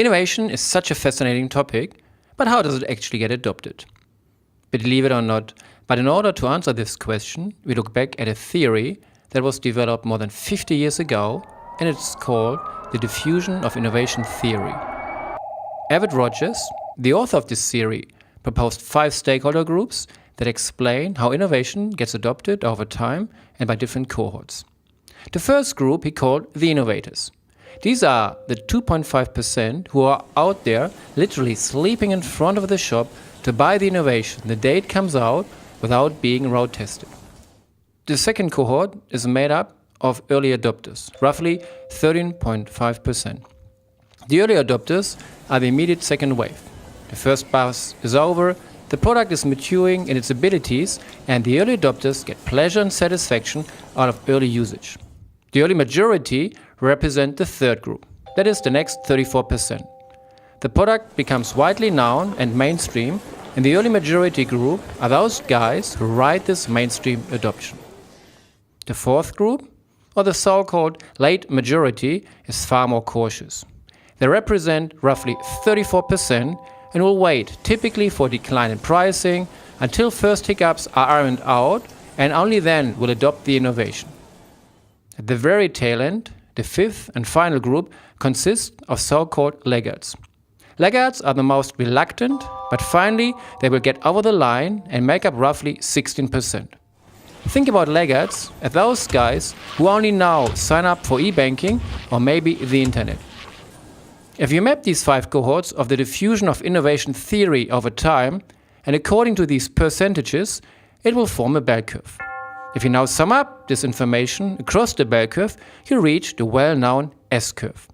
Innovation is such a fascinating topic, but how does it actually get adopted? Believe it or not, but in order to answer this question, we look back at a theory that was developed more than 50 years ago, and it's called the diffusion of innovation theory. Everett Rogers, the author of this theory, proposed 5 stakeholder groups that explain how innovation gets adopted over time and by different cohorts. The first group he called the innovators. These are the 2.5% who are out there literally sleeping in front of the shop to buy the innovation the day it comes out without being road tested. The second cohort is made up of early adopters, roughly 13.5%. The early adopters are the immediate second wave. The first buzz is over, the product is maturing in its abilities, and the early adopters get pleasure and satisfaction out of early usage. The early majority represent the third group, that is the next 34%. The product becomes widely known and mainstream, and the early majority group are those guys who ride this mainstream adoption. The fourth group, or the so-called late majority, is far more cautious. They represent roughly 34% and will wait, typically for decline in pricing, until first hiccups are ironed out, and only then will adopt the innovation. At the very tail end, the fifth and final group consists of so-called laggards. Laggards are the most reluctant, but finally they will get over the line and make up roughly 16%. Think about laggards as those guys who only now sign up for e-banking or maybe the internet. If you map these 5 cohorts of the diffusion of innovation theory over time, and according to these percentages, it will form a bell curve. If you now sum up this information across the bell curve, you reach the well-known S-curve.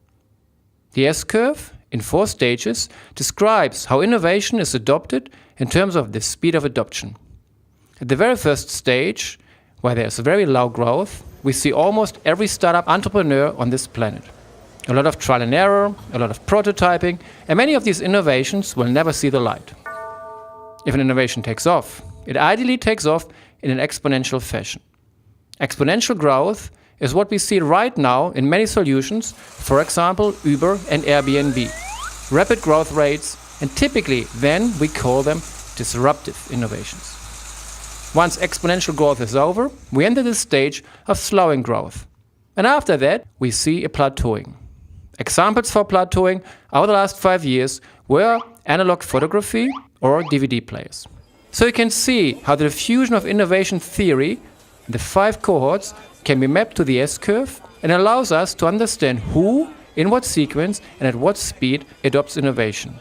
The S-curve, in 4 stages, describes how innovation is adopted in terms of the speed of adoption. At the very first stage, where there's very low growth, we see almost every startup entrepreneur on this planet. A lot of trial and error, a lot of prototyping, and many of these innovations will never see the light. If an innovation takes off, it ideally takes off in an exponential fashion. Exponential growth is what we see right now in many solutions, for example Uber and Airbnb. Rapid growth rates, and typically then we call them disruptive innovations. Once exponential growth is over, we enter the stage of slowing growth. And after that, we see a plateauing. Examples for plateauing over the last 5 years were analog photography or DVD players. So you can see how the diffusion of innovation theory, the 5 cohorts, can be mapped to the S-curve and allows us to understand who, in what sequence and at what speed adopts innovation.